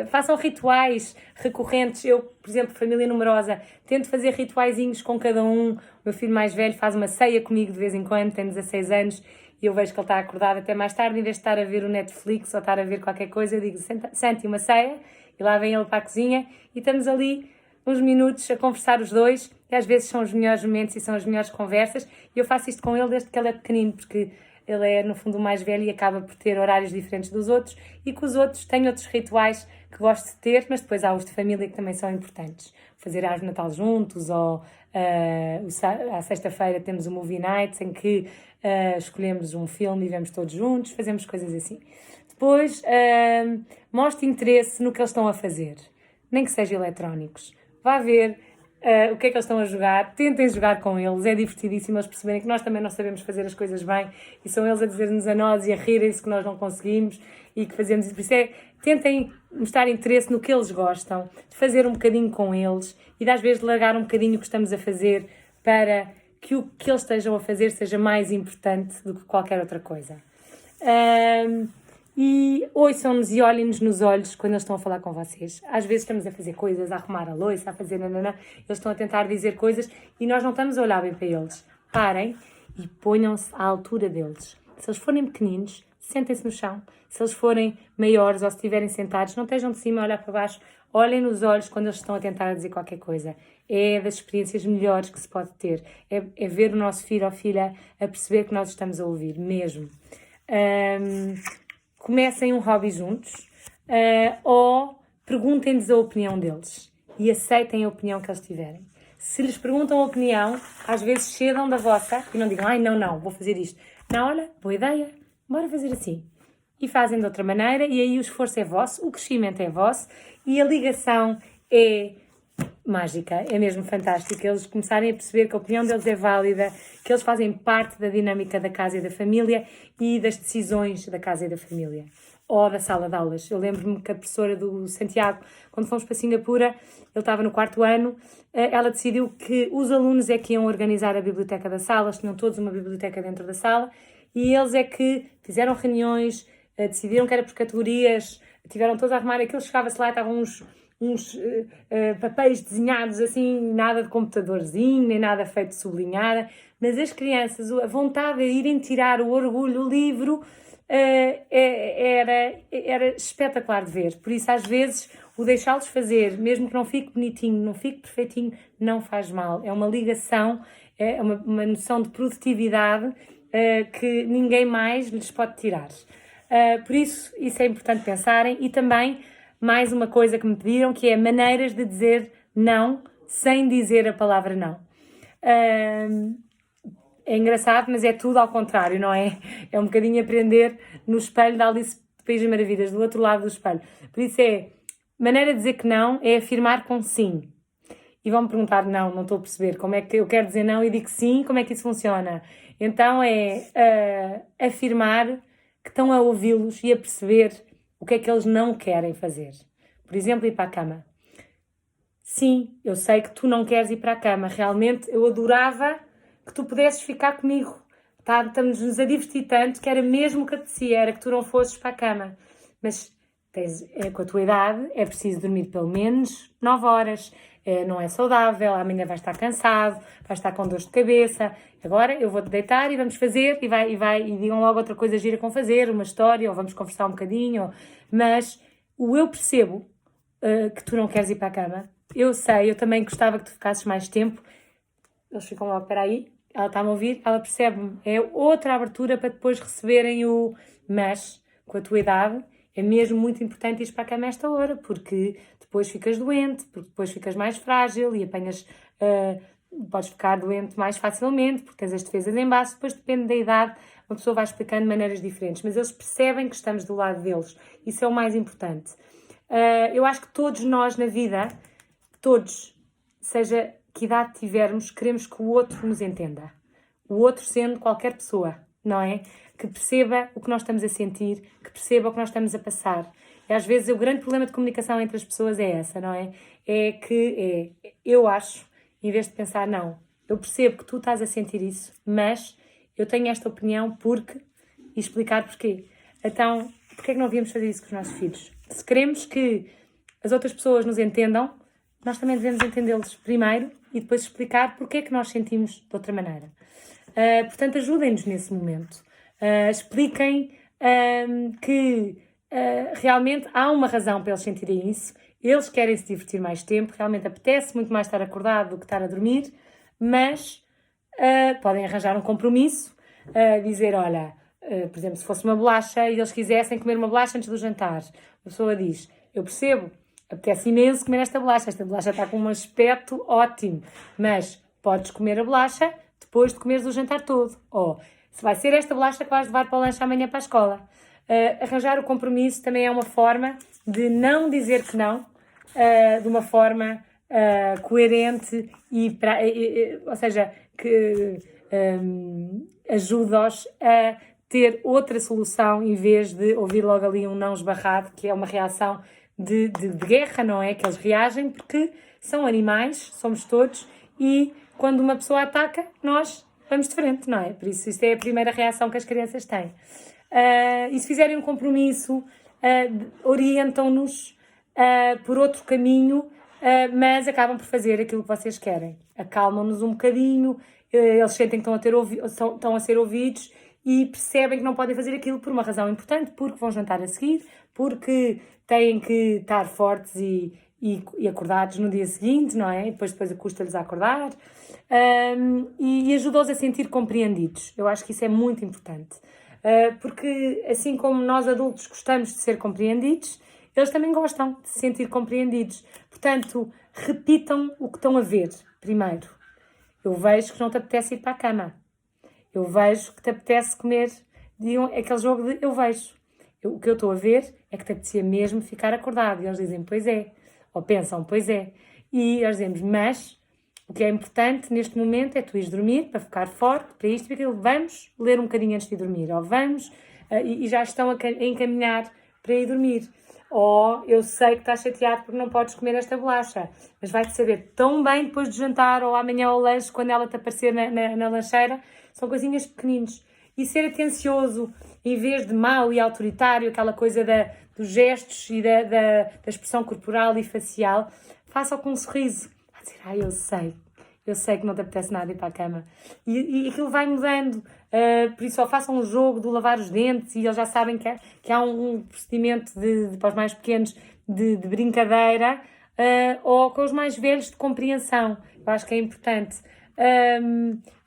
façam rituais recorrentes. Eu, por exemplo, família numerosa, tento fazer rituaizinhos com cada um. O meu filho mais velho faz uma ceia comigo de vez em quando, tem 16 anos, e eu vejo que ele está acordado até mais tarde, em vez de estar a ver o Netflix ou estar a ver qualquer coisa, eu digo, Santi, uma ceia, e lá vem ele para a cozinha, e estamos ali uns minutos a conversar os dois, e às vezes são os melhores momentos e são as melhores conversas, e eu faço isto com ele desde que ele é pequenino, porque ele é, no fundo, o mais velho e acaba por ter horários diferentes dos outros, e que os outros têm outros rituais que gosto de ter, mas depois há os de família que também são importantes. Fazer árvore de Natal juntos, ou à sexta-feira temos o Movie Night, em que escolhemos um filme e vemos todos juntos, fazemos coisas assim. Depois, mostre interesse no que eles estão a fazer, nem que sejam eletrónicos. Vá ver o que é que eles estão a jogar, tentem jogar com eles, é divertidíssimo eles perceberem que nós também não sabemos fazer as coisas bem e são eles a dizer-nos a nós e a rirem-se que nós não conseguimos e que fazemos isso. Por isso tentem mostrar interesse no que eles gostam, de fazer um bocadinho com eles e de às vezes largar um bocadinho o que estamos a fazer para que o que eles estejam a fazer seja mais importante do que qualquer outra coisa. E ouçam-nos e olhem-nos nos olhos quando eles estão a falar com vocês. Às vezes estamos a fazer coisas, a arrumar a louça, a fazer nananã, eles estão a tentar dizer coisas e nós não estamos a olhar bem para eles. Parem e ponham-se à altura deles. Se eles forem pequeninos, sentem-se no chão. Se eles forem maiores ou se estiverem sentados, não estejam de cima a olhar para baixo. Olhem nos olhos quando eles estão a tentar dizer qualquer coisa. É das experiências melhores que se pode ter. É ver o nosso filho ou filha a perceber que nós estamos a ouvir, mesmo. Comecem um hobby juntos ou perguntem-lhes a opinião deles e aceitem a opinião que eles tiverem. Se lhes perguntam a opinião, às vezes cedam da vossa e não digam, ai não, vou fazer isto. Não, olha, boa ideia, bora fazer assim. E fazem de outra maneira e aí o esforço é vosso, o crescimento é vosso e a ligação é mágica, é mesmo fantástico. Eles começarem a perceber que a opinião deles é válida, que eles fazem parte da dinâmica da casa e da família e das decisões da casa e da família. Ou da sala de aulas. Eu lembro-me que a professora do Santiago, quando fomos para Singapura, ele estava no 4º ano, ela decidiu que os alunos é que iam organizar a biblioteca da sala, eles tinham todos uma biblioteca dentro da sala, e eles é que fizeram reuniões, decidiram que era por categorias, tiveram todos a arrumar aquilo, chegava-se lá e estavam uns papéis desenhados assim, nada de computadorzinho, nem nada feito de sublinhada, mas as crianças, a vontade de irem tirar o orgulho, o livro, era espetacular de ver. Por isso, às vezes, o deixá-los fazer, mesmo que não fique bonitinho, não fique perfeitinho, não faz mal. É uma ligação, é uma noção de produtividade que ninguém mais lhes pode tirar. Por isso é importante pensarem. E também, mais uma coisa que me pediram, que é maneiras de dizer não sem dizer a palavra não. É engraçado, mas é tudo ao contrário, não é? É um bocadinho aprender no espelho da Alice do País das Maravilhas, do outro lado do espelho. Por isso maneira de dizer que não é afirmar com sim. E vão-me perguntar, não estou a perceber, como é que eu quero dizer não e digo sim, como é que isso funciona? Então afirmar que estão a ouvi-los e a perceber o que é que eles não querem fazer. Por exemplo, ir para a cama. Sim, eu sei que tu não queres ir para a cama. Realmente, eu adorava que tu pudesses ficar comigo. Estamos-nos a divertir tanto que era mesmo o que apetecia, era que tu não fosses para a cama. Mas com a tua idade é preciso dormir pelo menos 9 horas. Não é saudável, amanhã vais estar cansado, vais estar com dor de cabeça. Agora eu vou-te deitar e vamos fazer e digam logo outra coisa gira com fazer, uma história, ou vamos conversar um bocadinho. Mas eu percebo que tu não queres ir para a cama. Eu sei, eu também gostava que tu ficasses mais tempo. Eles ficam logo, espera aí, ela está-me a ouvir, ela percebe-me. É outra abertura para depois receberem mas com a tua idade é mesmo muito importante ir para a cama a esta hora, porque depois ficas doente, porque depois ficas mais frágil e podes ficar doente mais facilmente, porque tens as defesas em baixo. Depois depende da idade, uma pessoa vai explicando de maneiras diferentes, mas eles percebem que estamos do lado deles. Isso é o mais importante. Eu acho que todos nós na vida, todos, seja que idade tivermos, queremos que o outro nos entenda. O outro sendo qualquer pessoa. não é? Que perceba o que nós estamos a sentir, que perceba o que nós estamos a passar. E às vezes o grande problema de comunicação entre as pessoas é essa, não é? Eu acho, em vez de pensar, não, eu percebo que tu estás a sentir isso, mas eu tenho esta opinião porque... E explicar porquê. Então, porquê é que não devíamos fazer isso com os nossos filhos? Se queremos que as outras pessoas nos entendam, nós também devemos entendê-los primeiro e depois explicar porque é que nós sentimos de outra maneira. Portanto, ajudem-nos nesse momento. Expliquem que realmente há uma razão para eles sentirem isso. Eles querem se divertir mais tempo, realmente apetece muito mais estar acordado do que estar a dormir, mas podem arranjar um compromisso, dizer, olha, por exemplo, se fosse uma bolacha e eles quisessem comer uma bolacha antes do jantar, a pessoa diz, eu percebo, apetece imenso comer esta bolacha está com um aspecto ótimo, mas podes comer a bolacha depois de comeres o jantar todo. Ou, se vai ser esta bolacha que vais levar para o lanche amanhã para a escola. Arranjar o compromisso também é uma forma de não dizer que não, de uma forma coerente ou seja, que ajuda-os a ter outra solução em vez de ouvir logo ali um não esbarrado, que é uma reação de guerra, não é? Que eles reagem porque são animais, somos todos, e quando uma pessoa ataca, nós vamos de frente, não é? Por isso, isto é a primeira reação que as crianças têm. E se fizerem um compromisso, orientam-nos por outro caminho, mas acabam por fazer aquilo que vocês querem. Acalmam-nos um bocadinho, eles sentem que estão a ser ouvidos e percebem que não podem fazer aquilo por uma razão importante, porque vão jantar a seguir, porque têm que estar fortes e acordados no dia seguinte, não é? E depois custa-lhes a acordar. E ajuda-os a sentir compreendidos. Eu acho que isso é muito importante. Porque assim como nós adultos gostamos de ser compreendidos, eles também gostam de se sentir compreendidos. Portanto, repitam o que estão a ver primeiro. Eu vejo que não te apetece ir para a cama. Eu vejo que te apetece comer. Digam aquele jogo de eu vejo. O que eu estou a ver é que te apetecia mesmo ficar acordado. E eles dizem, pois é. Ou pensam, pois é. E nós dizemos, mas o que é importante neste momento é tu ires dormir para ficar forte, para isto e para aquilo. Vamos ler um bocadinho antes de ir dormir. Ou vamos, e já estão a encaminhar para ir dormir. Ou eu sei que estás chateado porque não podes comer esta bolacha, mas vai-te saber tão bem depois do jantar ou amanhã ao lanche, quando ela te aparecer na lancheira. São coisinhas pequeninas. E ser atencioso, em vez de mau e autoritário, aquela coisa dos gestos e da expressão corporal e facial, faça-o com um sorriso. A dizer, eu sei que não te apetece nada ir para a cama. E aquilo vai mudando. Por isso, ou façam um jogo de lavar os dentes e eles já sabem que há um procedimento para os mais pequenos de brincadeira, ou com os mais velhos de compreensão. Eu acho que é importante.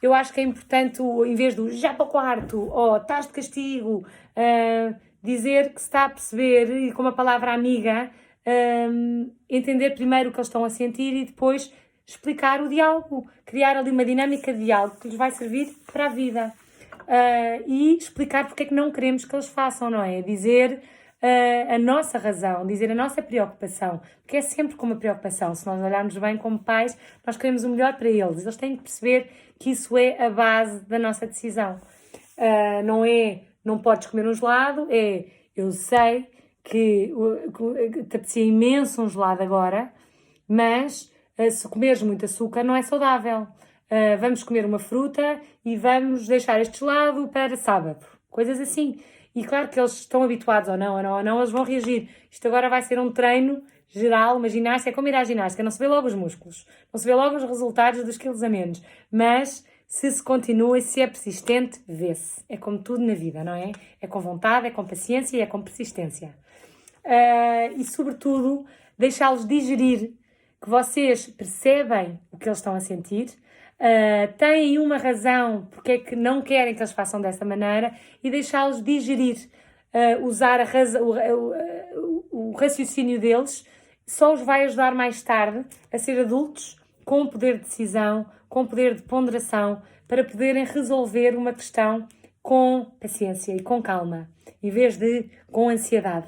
Eu acho que é importante, em vez do já para o quarto, ou estás de castigo, dizer que se está a perceber e com uma palavra amiga, entender primeiro o que eles estão a sentir e depois explicar o diálogo, criar ali uma dinâmica de diálogo que lhes vai servir para a vida. E explicar porque é que não queremos que eles façam, não é? Dizer a nossa razão, dizer a nossa preocupação, porque é sempre com uma preocupação. Se nós olharmos bem como pais, nós queremos o melhor para eles. Eles têm que perceber que isso é a base da nossa decisão. Não é, não podes comer um gelado, eu sei que te apetecia imenso um gelado agora, mas se comeres muito açúcar não é saudável. Vamos comer uma fruta e vamos deixar este gelado para sábado. Coisas assim. E claro que eles estão habituados ou não, eles vão reagir. Isto agora vai ser um treino geral, uma ginástica, é como ir à ginástica, não se vê logo os músculos, não se vê logo os resultados dos quilos a menos, mas se continua e se é persistente, vê-se. É como tudo na vida, não é? É com vontade, é com paciência e é com persistência. E sobretudo, deixá-los digerir, que vocês percebem o que eles estão a sentir, têm uma razão porque é que não querem que eles façam dessa maneira e deixá-los digerir, usar o raciocínio deles, só os vai ajudar mais tarde a ser adultos com poder de decisão, com poder de ponderação, para poderem resolver uma questão com paciência e com calma, em vez de com ansiedade.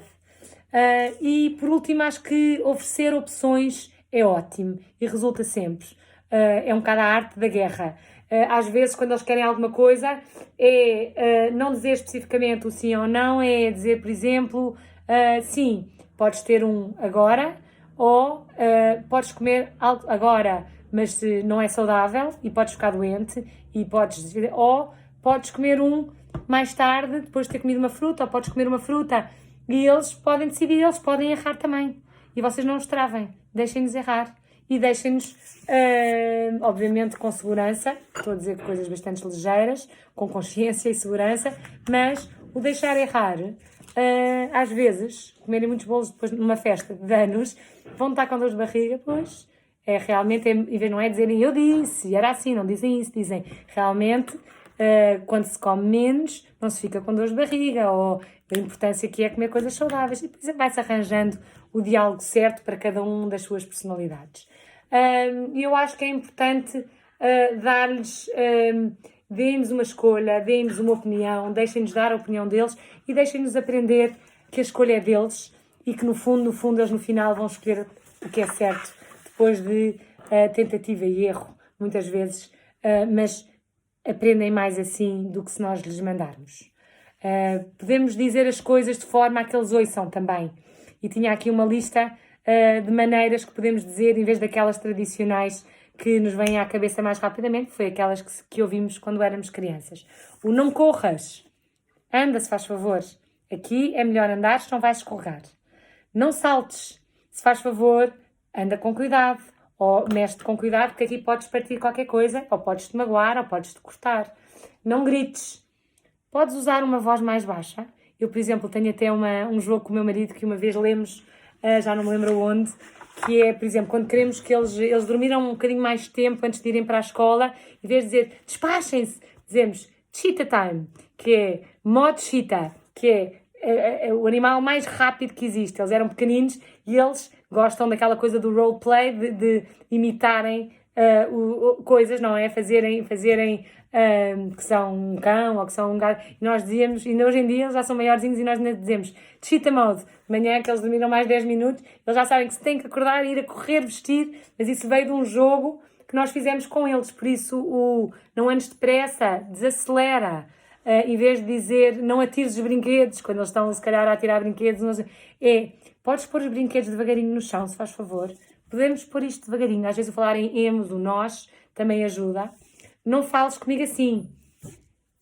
E por último, acho que oferecer opções é ótimo e resulta sempre. É um bocado a arte da guerra. Às vezes, quando eles querem alguma coisa, é não dizer especificamente o sim ou não, é dizer, por exemplo, sim, podes ter um agora, ou podes comer algo agora, mas não é saudável e podes ficar doente, e ou podes comer um mais tarde, depois de ter comido uma fruta, ou podes comer uma fruta, e eles podem decidir, eles podem errar também, e vocês não os travem, deixem-nos errar. E deixem-nos, obviamente, com segurança, estou a dizer coisas bastante ligeiras, com consciência e segurança, mas o deixar errar, às vezes, comerem muitos bolos depois numa festa de anos, vão estar com dores de barriga, pois, realmente, em vez não é dizerem eu disse, era assim, não dizem isso, dizem realmente, quando se come menos, não se fica com dores de barriga, ou a importância que é comer coisas saudáveis, e depois vai-se arranjando o diálogo certo para cada um das suas personalidades. Eu acho que é importante dar-lhes, deem-nos uma escolha, deem-nos uma opinião, deixem-nos dar a opinião deles e deixem-nos aprender que a escolha é deles e que no fundo, eles no final vão escolher o que é certo, depois de tentativa e erro, muitas vezes, mas aprendem mais assim do que se nós lhes mandarmos. Podemos dizer as coisas de forma a que eles ouçam também. E tinha aqui uma lista de maneiras que podemos dizer, em vez daquelas tradicionais que nos vêm à cabeça mais rapidamente, foi aquelas que ouvimos quando éramos crianças. O não corras, anda se faz favor, aqui é melhor andar, senão vais escorregar. Não saltes, se faz favor, anda com cuidado, ou mexe-te com cuidado, porque aqui podes partir qualquer coisa, ou podes-te magoar, ou podes-te cortar. Não grites, podes usar uma voz mais baixa. Eu, por exemplo, tenho até um jogo com o meu marido que uma vez lemos, já não me lembro onde, que é, por exemplo, quando queremos que eles dormiram um bocadinho mais tempo antes de irem para a escola, em vez de dizer despachem-se, dizemos cheetah time, que é modo cheetah, que é o animal mais rápido que existe. Eles eram pequeninos e eles gostam daquela coisa do roleplay, de imitarem coisas, não é? Fazerem que são um cão ou que são um gato. E nós dizíamos, e hoje em dia eles já são maiorzinhos e nós ainda dizemos cheetah mode. De manhã que eles dormiram mais 10 minutos, eles já sabem que se têm que acordar e ir a correr, vestir, mas isso veio de um jogo que nós fizemos com eles. Por isso, o não andes depressa, desacelera. Em vez de dizer não atires os brinquedos, quando eles estão se calhar a atirar brinquedos, podes pôr os brinquedos devagarinho no chão, se faz favor. Podemos pôr isto devagarinho. Às vezes falar em emos, o nós, também ajuda. Não fales comigo assim.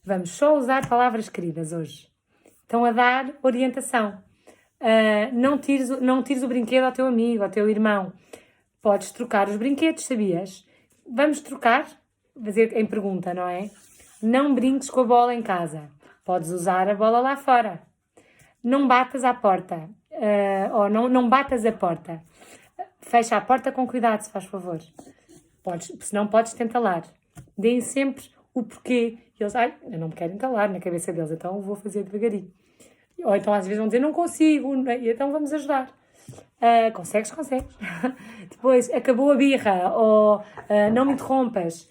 Vamos só usar palavras queridas hoje. Estão a dar orientação. Não tires o brinquedo ao teu amigo, ao teu irmão. Podes trocar os brinquedos, sabias? Vamos trocar? Fazer em pergunta, não é? Não brinques com a bola em casa. Podes usar a bola lá fora. Não batas à porta. Ou não batas a porta. Fecha a porta com cuidado, se faz favor. Senão podes te entalar. Deem sempre o porquê. E eles, eu não me quero entalar na cabeça deles, então vou fazer devagarinho. Ou então às vezes vão dizer, não consigo, e então vamos ajudar. Consegues. Depois, acabou a birra, ou não me interrompas.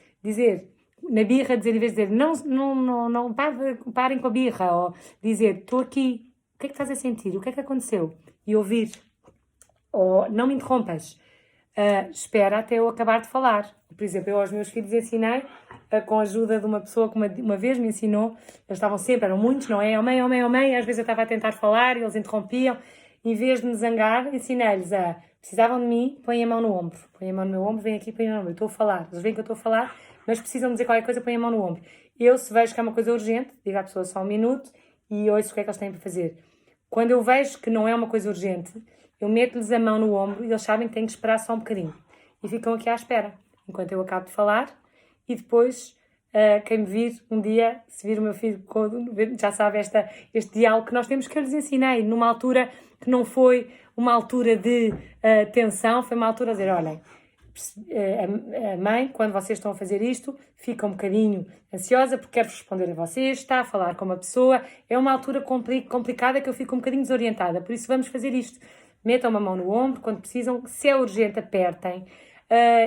Na birra, dizer, em vez de dizer, não parem com a birra, ou dizer, estou aqui, o que é que estás a sentir? O que é que aconteceu? E ouvir. Ou não me interrompas. Espera até eu acabar de falar. Por exemplo, eu aos meus filhos ensinei, com a ajuda de uma pessoa que uma vez me ensinou, eles estavam sempre, eram muitos, não é? Oh mãe, às vezes eu estava a tentar falar e eles interrompiam. Em vez de me zangar, ensinei-lhes precisavam de mim, põem a mão no ombro. Põem a mão no meu ombro, vêm aqui, põem a mão no ombro. Eu estou a falar, eles veem que eu estou a falar, mas precisam dizer qualquer coisa, põem a mão no ombro. Eu, se vejo que é uma coisa urgente, digo à pessoa só um minuto e ouço o que é que eles têm para fazer. Quando eu vejo que não é uma coisa urgente, eu meto-lhes a mão no ombro e eles sabem que têm que esperar só um bocadinho. E ficam aqui à espera, enquanto eu acabo de falar. E depois, quem me vir um dia, se vir o meu filho, já sabe este diálogo que nós temos, que eu lhes ensinei, numa altura que não foi uma altura de tensão, foi uma altura a dizer, olhem, a mãe, quando vocês estão a fazer isto, fica um bocadinho ansiosa porque quer responder a vocês, está a falar com uma pessoa, é uma altura complicada que eu fico um bocadinho desorientada, por isso vamos fazer isto. Metam uma mão no ombro, quando precisam, se é urgente, apertem.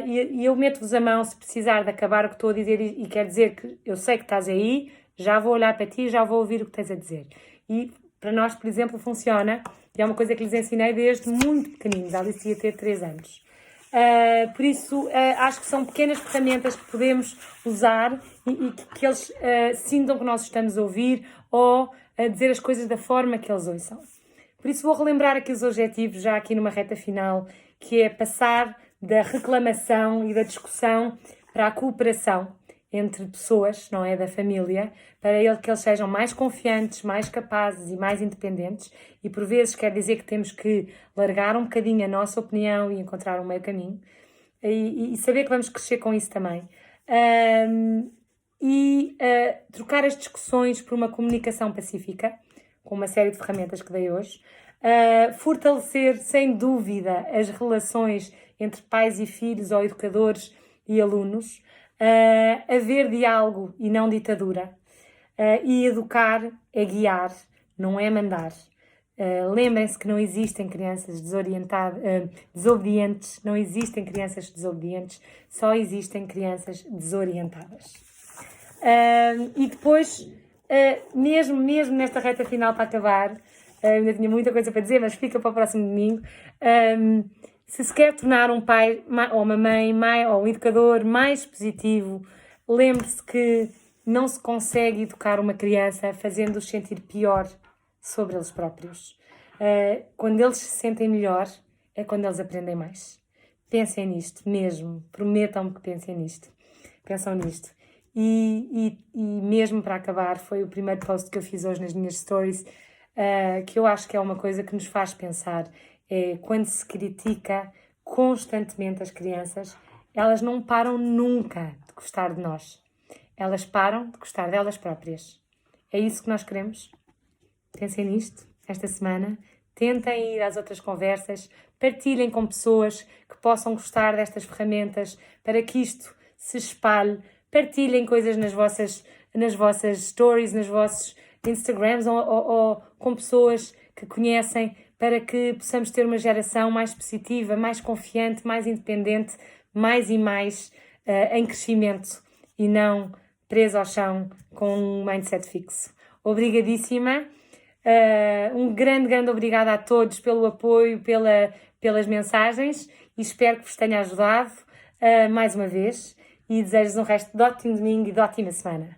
E eu meto-vos a mão se precisar de acabar o que estou a dizer e quer dizer que eu sei que estás aí, já vou olhar para ti e já vou ouvir o que tens a dizer. E para nós, por exemplo, funciona, e é uma coisa que lhes ensinei desde muito pequeninos, a Alice ia ter 3 anos. Por isso, acho que são pequenas ferramentas que podemos usar e que eles sintam que nós estamos a ouvir ou a dizer as coisas da forma que eles ouçam. Por isso, vou relembrar aqui os objetivos, já aqui numa reta final, que é passar da reclamação e da discussão para a cooperação entre pessoas, não é, da família, para que eles sejam mais confiantes, mais capazes e mais independentes, e por vezes quer dizer que temos que largar um bocadinho a nossa opinião e encontrar um meio caminho, e saber que vamos crescer com isso também. Trocar as discussões por uma comunicação pacífica, com uma série de ferramentas que dei hoje. Fortalecer, sem dúvida, as relações entre pais e filhos ou educadores e alunos. Haver diálogo e não ditadura. E educar é guiar, não é mandar. Lembrem-se que não existem crianças desobedientes, não existem crianças desobedientes, só existem crianças desorientadas. E depois, mesmo nesta reta final para acabar, ainda tinha muita coisa para dizer, mas fica para o próximo domingo. Se se quer tornar um pai ou uma mãe ou um educador mais positivo, lembre-se que não se consegue educar uma criança fazendo-os sentir pior sobre eles próprios. Quando eles se sentem melhor, é quando eles aprendem mais. Pensem nisto mesmo, prometam-me que pensem nisto. Pensam nisto. E mesmo para acabar, foi o primeiro post que eu fiz hoje nas minhas stories, que eu acho que é uma coisa que nos faz pensar. É quando se critica constantemente as crianças, elas não param nunca de gostar de nós. Elas param de gostar delas próprias. É isso que nós queremos? Pensem nisto esta semana. Tentem ir às outras conversas. Partilhem com pessoas que possam gostar destas ferramentas para que isto se espalhe. Partilhem coisas nas vossas stories, nos vossos Instagrams ou com pessoas que conhecem, para que possamos ter uma geração mais positiva, mais confiante, mais independente, mais e mais em crescimento e não presa ao chão com um mindset fixo. Obrigadíssima. Um grande obrigada a todos pelo apoio, pelas mensagens, e espero que vos tenha ajudado mais uma vez, e desejo-vos um resto de ótimo domingo e de ótima semana.